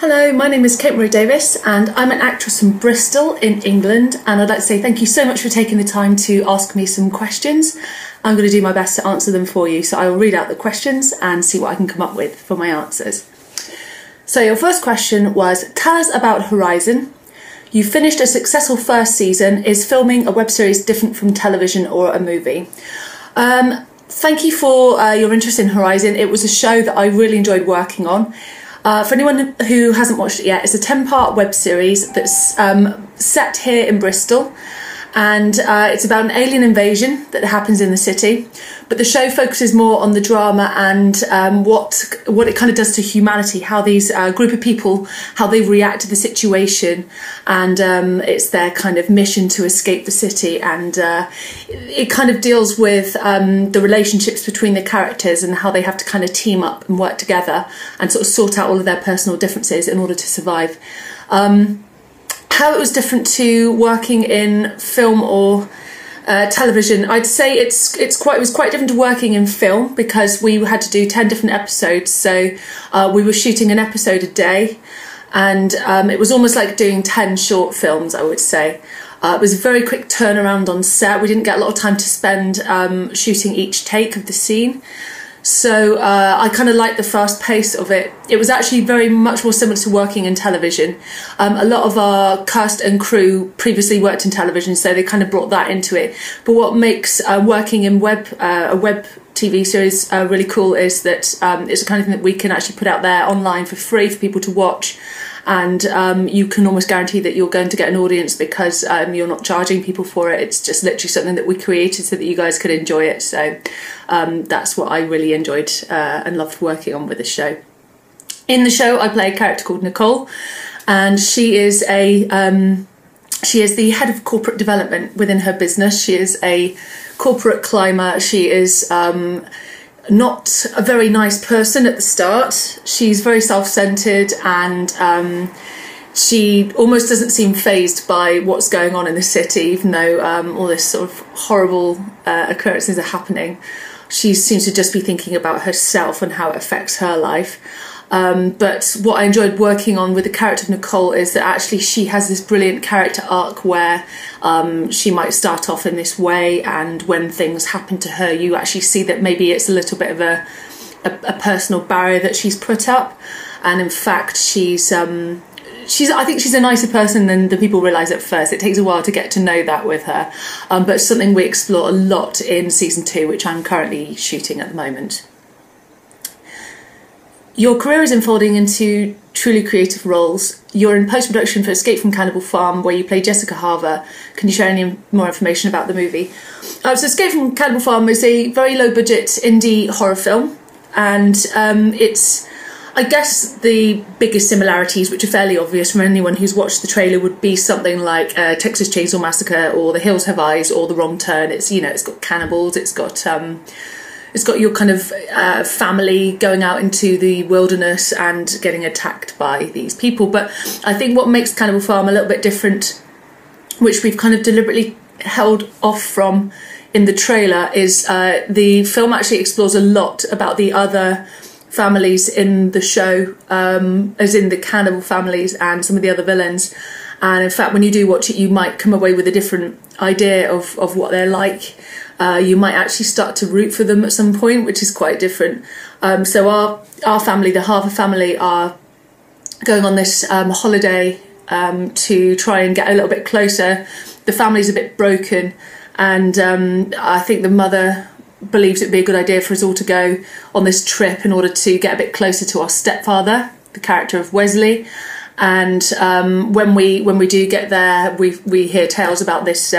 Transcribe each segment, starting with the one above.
Hello, my name is Marie Davies and I'm an actress from Bristol in England, and I'd like to say thank you so much for taking the time to ask me some questions. I'm going to do my best to answer them for you, so I will read out the questions and see what I can come up with for my answers. So your first question was, tell us about Horizon. You finished a successful first season. Is filming a web series different from television or a movie? Thank you for your interest in Horizon. It was a show that I really enjoyed working on. For anyone who hasn't watched it yet, it's a 10-part web series that's set here in Bristol, and it's about an alien invasion that happens in the city, but the show focuses more on the drama and what it kind of does to humanity, how these group of people, how they react to the situation, and it's their kind of mission to escape the city, and it kind of deals with the relationships between the characters and how they have to kind of team up and work together and sort of sort out all of their personal differences in order to survive. How it was different to working in film or television, I'd say it was quite different to working in film, because we had to do 10 different episodes, so we were shooting an episode a day, and it was almost like doing 10 short films, I would say. It was a very quick turnaround on set. We didn't get a lot of time to spend shooting each take of the scene. So I kind of liked the fast pace of it. It was actually very much more similar to working in television. A lot of our cast and crew previously worked in television, so they kind of brought that into it. But what makes working in a web TV series really cool is that it's the kind of thing that we can actually put out there online for free for people to watch. And you can almost guarantee that you're going to get an audience, because you're not charging people for it. It's just literally something that we created so that you guys could enjoy it. So that's what I really enjoyed and loved working on with the show. In the show, I play a character called Nicole, and she is the head of corporate development within her business. She is a corporate climber. She is not a very nice person at the start. She's very self-centered, and she almost doesn't seem fazed by what's going on in the city, even though all this sort of horrible occurrences are happening. She seems to just be thinking about herself and how it affects her life. But what I enjoyed working on with the character of Nicole is that actually she has this brilliant character arc where she might start off in this way, and when things happen to her, you actually see that maybe it's a little bit of a personal barrier that she's put up, and in fact I think she's a nicer person than the people realise at first. It takes a while to get to know that with her, but it's something we explore a lot in season 2, which I'm currently shooting at the moment. Your career is unfolding into truly creative roles. You're in post-production for Escape from Cannibal Farm, where you play Jessica Harver. Can you share any more information about the movie? So Escape from Cannibal Farm is a very low-budget indie horror film, and it's, I guess, the biggest similarities, which are fairly obvious from anyone who's watched the trailer, would be something like Texas Chainsaw Massacre or The Hills Have Eyes or The Wrong Turn. It's, you know, it's got cannibals, it's got your kind of family going out into the wilderness and getting attacked by these people. But I think what makes Cannibal Farm a little bit different, which we've kind of deliberately held off from in the trailer, is the film actually explores a lot about the other families in the show, as in the cannibal families and some of the other villains. And in fact, when you do watch it, you might come away with a different idea of what they're like. You might actually start to root for them at some point, which is quite different. So our family, the Harver family, are going on this holiday to try and get a little bit closer. The family's a bit broken, and I think the mother believes it'd be a good idea for us all to go on this trip in order to get a bit closer to our stepfather, the character of Wesley. And when we do get there, we hear tales about this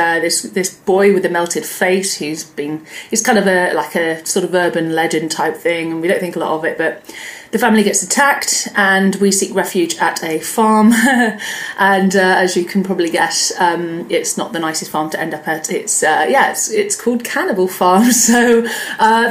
boy with a melted face who's kind of like a sort of urban legend type thing, and we don't think a lot of it. But the family gets attacked, and we seek refuge at a farm. And as you can probably guess, it's not the nicest farm to end up at. It's called Cannibal Farm, so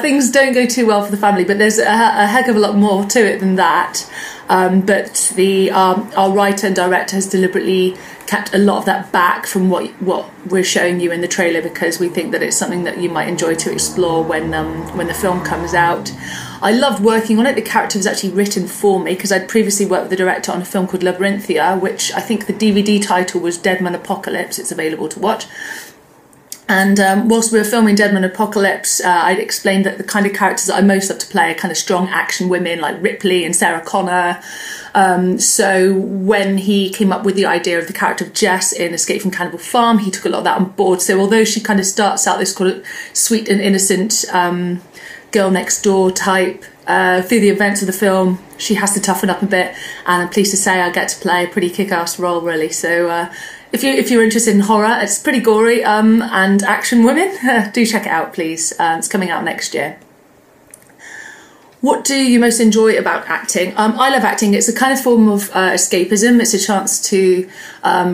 things don't go too well for the family. But there's a heck of a lot more to it than that. but our writer and director has deliberately kept a lot of that back from what we're showing you in the trailer, because we think that it's something that you might enjoy to explore when the film comes out. I loved working on it. The character was actually written for me because I'd previously worked with the director on a film called Labyrinthia, which I think the DVD title was Dead Man Apocalypse. It's available to watch. And whilst we were filming Dead Man Apocalypse, I'd explained that the kind of characters that I most love to play are kind of strong action women like Ripley and Sarah Connor. So when he came up with the idea of the character of Jess in Escape from Cannibal Farm, he took a lot of that on board. So although she kind of starts out this kind of sweet and innocent girl next door type, through the events of the film, she has to toughen up a bit. And I'm pleased to say I get to play a pretty kick-ass role, really. So if you're interested in horror, it's pretty gory and action women, do check it out, please. It's coming out next year. What do you most enjoy about acting? I love acting. It's a kind of form of escapism. It's a chance to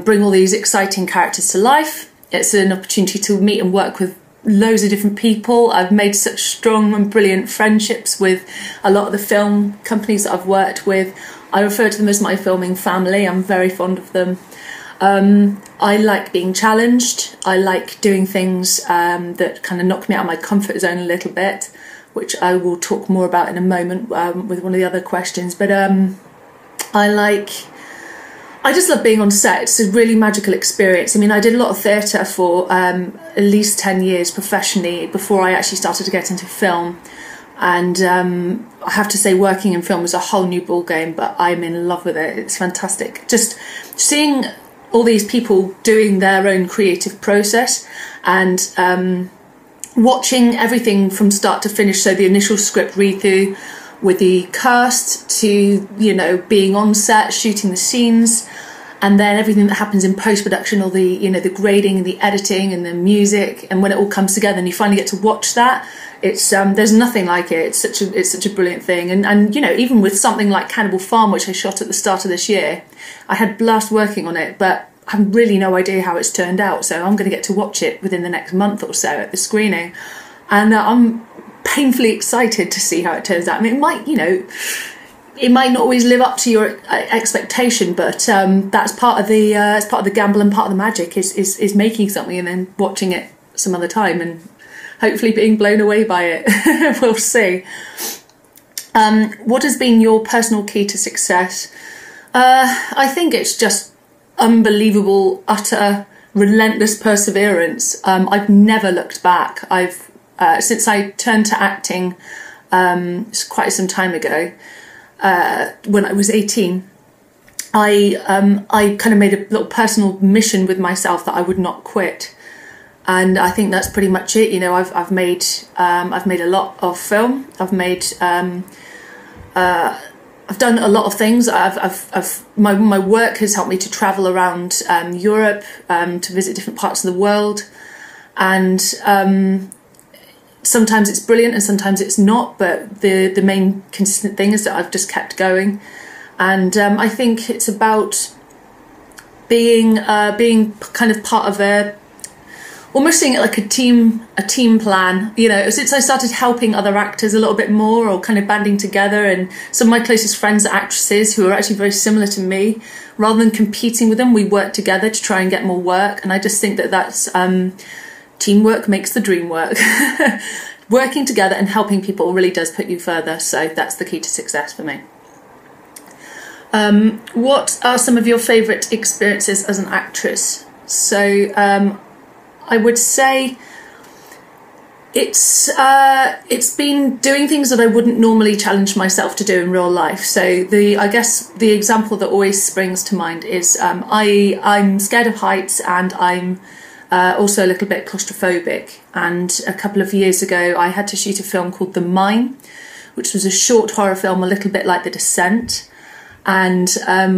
bring all these exciting characters to life. It's an opportunity to meet and work with loads of different people. I've made such strong and brilliant friendships with a lot of the film companies that I've worked with. I refer to them as my filming family. I'm very fond of them. I like being challenged. I like doing things that kind of knock me out of my comfort zone a little bit, which I will talk more about in a moment with one of the other questions. But I just love being on set. It's a really magical experience. I mean, I did a lot of theatre for at least 10 years professionally before I actually started to get into film. And I have to say, working in film was a whole new ball game, but I'm in love with it. It's fantastic. Just seeing all these people doing their own creative process and watching everything from start to finish. So the initial script read through with the cast to, you know, being on set, shooting the scenes, and then everything that happens in post-production, all the, you know, the grading and the editing and the music, and when it all comes together and you finally get to watch that, it's there's nothing like it. It's such a brilliant thing. And you know, even with something like Cannibal Farm, which I shot at the start of this year, I had blast working on it, but I have really no idea how it's turned out. So I'm going to get to watch it within the next month or so at the screening, and I'm painfully excited to see how it turns out. I mean, it might not always live up to your expectation, but that's part of the gamble and part of the magic is making something and then watching it some other time and hopefully being blown away by it. We'll see. What has been your personal key to success? I think it's just unbelievable, utter, relentless perseverance. I've never looked back. I've since I turned to acting quite some time ago, when I was 18, I kind of made a little personal mission with myself that I would not quit. And I think that's pretty much it. You know, I've made a lot of film. I've done a lot of things. My work has helped me to travel around Europe, to visit different parts of the world, and sometimes it's brilliant and sometimes it's not. But the main consistent thing is that I've just kept going, and I think it's about being kind of part of almost seeing it like a team plan. You know, since I started helping other actors a little bit more, or kind of banding together, and some of my closest friends are actresses who are actually very similar to me, rather than competing with them, we work together to try and get more work. And I just think that that's teamwork makes the dream work. Working together and helping people really does put you further. So that's the key to success for me. What are some of your favourite experiences as an actress? So I would say it's been doing things that I wouldn't normally challenge myself to do in real life. So I guess the example that always springs to mind is I'm scared of heights, and I'm also a little bit claustrophobic. And a couple of years ago, I had to shoot a film called The Mine, which was a short horror film, a little bit like The Descent. And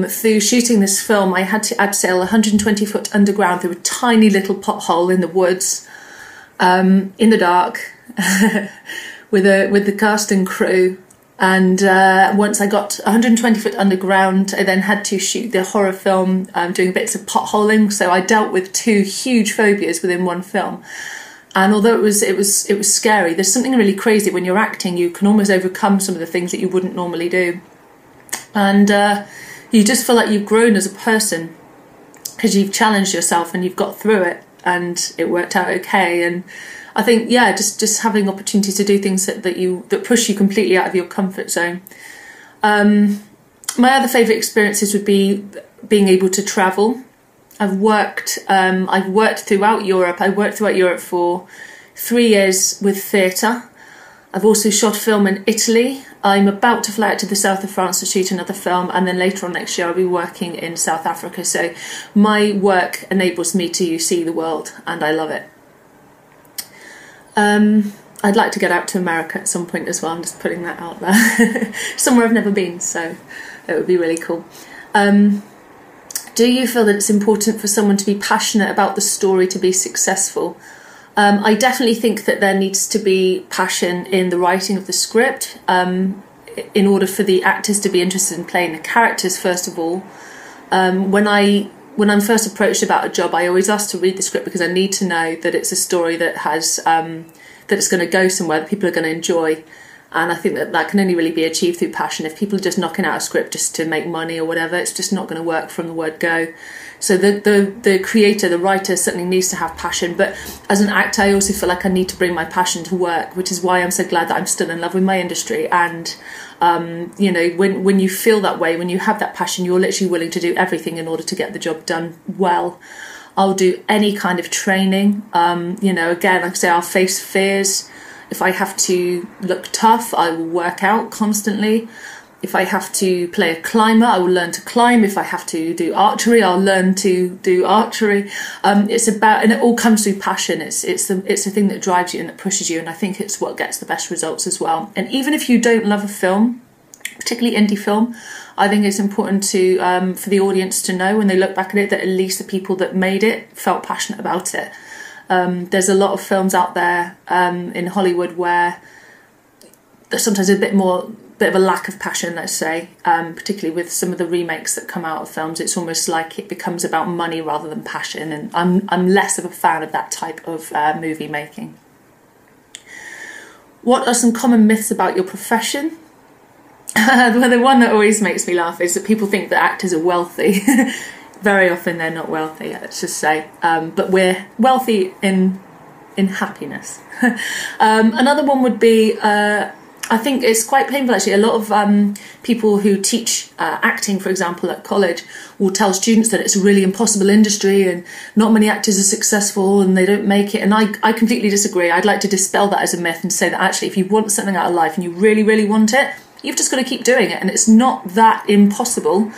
through shooting this film, I had to abseil 120 foot underground through a tiny little pothole in the woods, in the dark, with the cast and crew. And once I got 120 foot underground, I then had to shoot the horror film, doing bits of potholing. So I dealt with two huge phobias within one film. And although it was scary, there's something really crazy when you're acting. You can almost overcome some of the things that you wouldn't normally do. and you just feel like you've grown as a person because you've challenged yourself and you've got through it and it worked out okay. And I think, yeah, just having opportunities to do things that push you completely out of your comfort zone. My other favourite experiences would be being able to travel. I've worked throughout Europe. I worked throughout Europe for 3 years with theatre. I've also shot film in Italy. I'm about to fly out to the south of France to shoot another film, and then later on next year I'll be working in South Africa. So my work enables me to see the world, and I love it. I'd like to get out to America at some point as well. I'm just putting that out there. Somewhere I've never been, so it would be really cool. Do you feel that it's important for someone to be passionate about the story to be successful? I definitely think that there needs to be passion in the writing of the script in order for the actors to be interested in playing the characters, first of all. When I'm first approached about a job, I always ask to read the script because I need to know that it's a story that has that it's going to go somewhere, that people are going to enjoy. And I think that can only really be achieved through passion. If people are just knocking out a script just to make money or whatever, it's just not going to work from the word go. So the creator, the writer, certainly needs to have passion. But as an actor, I also feel like I need to bring my passion to work, which is why I'm so glad that I'm still in love with my industry. And you know, when you feel that way, when you have that passion, you're literally willing to do everything in order to get the job done well. I'll do any kind of training. You know, again, like I say, I'll face fears. If I have to look tough, I will work out constantly. If I have to play a climber, I will learn to climb. If I have to do archery, I'll learn to do archery. It's about, and it all comes through passion. It's the thing that drives you and that pushes you, and I think it's what gets the best results as well. And even if you don't love a film, particularly indie film, I think it's important to for the audience to know when they look back at it that at least the people that made it felt passionate about it. There's a lot of films out there in Hollywood where there's sometimes a bit of a lack of passion, let's say, particularly with some of the remakes that come out of films. It's almost like it becomes about money rather than passion, and I'm less of a fan of that type of movie making. What are some common myths about your profession? Well, the one that always makes me laugh is that people think that actors are wealthy. Very often they're not wealthy, let's just say, but we're wealthy in happiness. Another one would be, I think it's quite painful actually, a lot of people who teach acting, for example, at college will tell students that it's a really impossible industry and not many actors are successful and they don't make it, and I completely disagree. I'd like to dispel that as a myth and say that actually if you want something out of life and you really, really want it, you've just got to keep doing it, and it's not that impossible.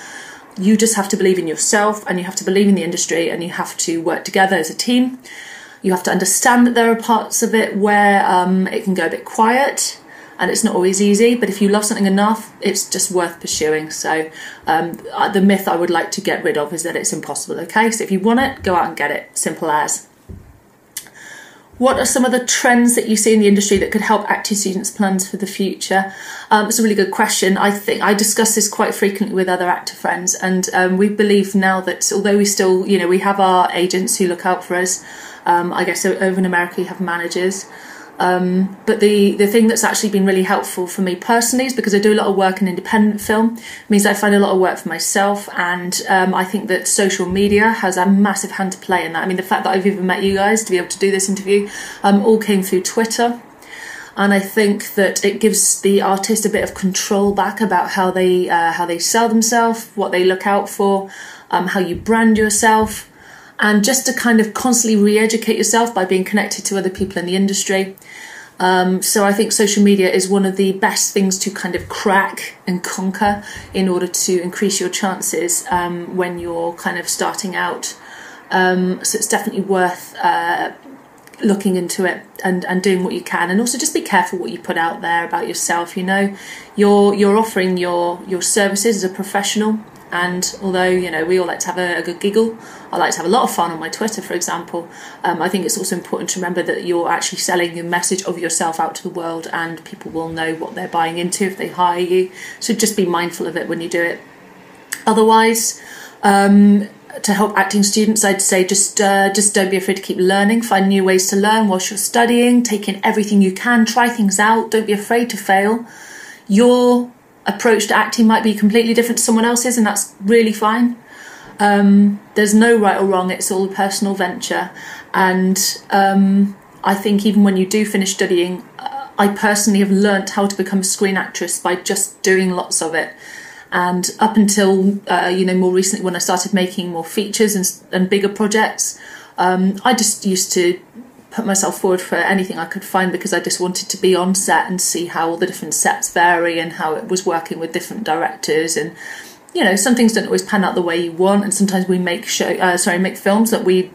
You just have to believe in yourself, and you have to believe in the industry, and you have to work together as a team. You have to understand that there are parts of it where it can go a bit quiet and it's not always easy, but if you love something enough, it's just worth pursuing. So the myth I would like to get rid of is that it's impossible, okay? So if you want it, go out and get it, simple as. What are some of the trends that you see in the industry that could help acting students' plans for the future? It's a really good question. I think I discuss this quite frequently with other actor friends, and we believe now that although we still, you know, we have our agents who look out for us. I guess over in America you have managers. But the thing that's actually been really helpful for me personally is because I do a lot of work in independent film, it means I find a lot of work for myself, and I think that social media has a massive hand to play in that. I mean, the fact that I've even met you guys to be able to do this interview all came through Twitter, and I think that it gives the artist a bit of control back about how they sell themselves, what they look out for, how you brand yourself, and just to kind of constantly re-educate yourself by being connected to other people in the industry. So I think social media is one of the best things to kind of crack and conquer in order to increase your chances when you're kind of starting out. So it's definitely worth looking into it and doing what you can, and also just be careful what you put out there about yourself. You know, you're offering your services as a professional. And although, you know, we all like to have a good giggle, I like to have a lot of fun on my Twitter, for example, I think it's also important to remember that you're actually selling a message of yourself out to the world, and people will know what they're buying into if they hire you. So just be mindful of it when you do it. Otherwise, to help acting students, I'd say just don't be afraid to keep learning. Find new ways to learn whilst you're studying. Take in everything you can. Try things out. Don't be afraid to fail. Your approach to acting might be completely different to someone else's, and that's really fine. There's no right or wrong, it's all a personal venture. And I think even when you do finish studying, I personally have learnt how to become a screen actress by just doing lots of it. And up until, more recently, when I started making more features and bigger projects, I just used to put myself forward for anything I could find, because I just wanted to be on set and see how all the different sets vary and how it was working with different directors. And some things don't always pan out the way you want, and sometimes we make films that we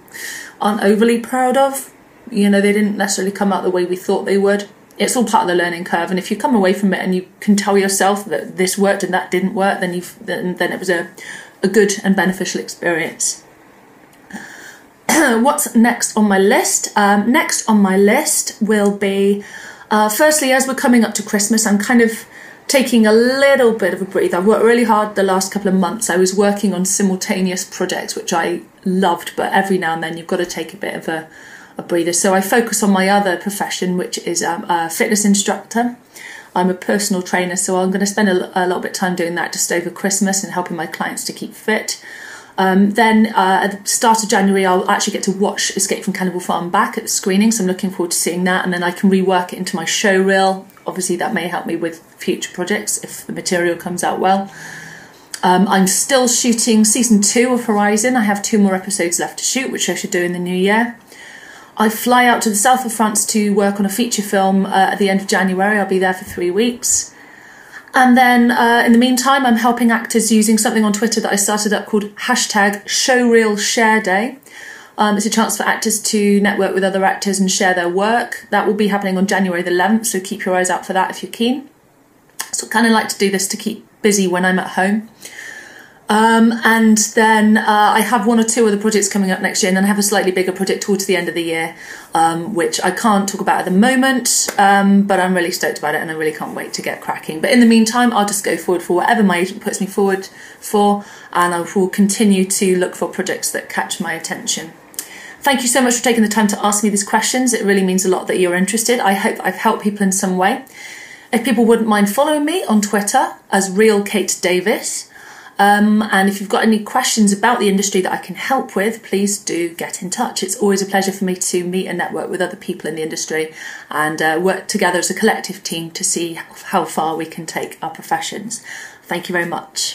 aren't overly proud of. They didn't necessarily come out the way we thought they would. It's all part of the learning curve, and if you come away from it and you can tell yourself that this worked and that didn't work, then it was a good and beneficial experience. What's next on my list? Next on my list will be, firstly, as we're coming up to Christmas, I'm kind of taking a little bit of a breather. I've worked really hard the last couple of months. I was working on simultaneous projects, which I loved, but every now and then you've got to take a bit of a breather. So I focus on my other profession, which is a fitness instructor. I'm a personal trainer, so I'm going to spend a little bit of time doing that just over Christmas and helping my clients to keep fit. Then at the start of January, I'll actually get to watch Escape from Cannibal Farm back at the screening, so I'm looking forward to seeing that, and then I can rework it into my show reel. Obviously that may help me with future projects if the material comes out well. I'm still shooting season 2 of Horizon. I have 2 more episodes left to shoot, which I should do in the new year. I fly out to the south of France to work on a feature film at the end of January. I'll be there for 3 weeks. And then in the meantime, I'm helping actors using something on Twitter that I started up called #ShowReelShareDay. It's a chance for actors to network with other actors and share their work. That will be happening on January the 11th, so keep your eyes out for that if you're keen. So I kind of like to do this to keep busy when I'm at home. And then I have 1 or 2 other projects coming up next year, and then I have a slightly bigger project towards the end of the year, which I can't talk about at the moment, but I'm really stoked about it and I really can't wait to get cracking. But in the meantime, I'll just go forward for whatever my agent puts me forward for, and I will continue to look for projects that catch my attention. Thank you so much for taking the time to ask me these questions. It really means a lot that you're interested. I hope I've helped people in some way. If people wouldn't mind following me on Twitter as Real Kate Davis. And if you've got any questions about the industry that I can help with, please do get in touch. It's always a pleasure for me to meet and network with other people in the industry and work together as a collective team to see how far we can take our professions. Thank you very much.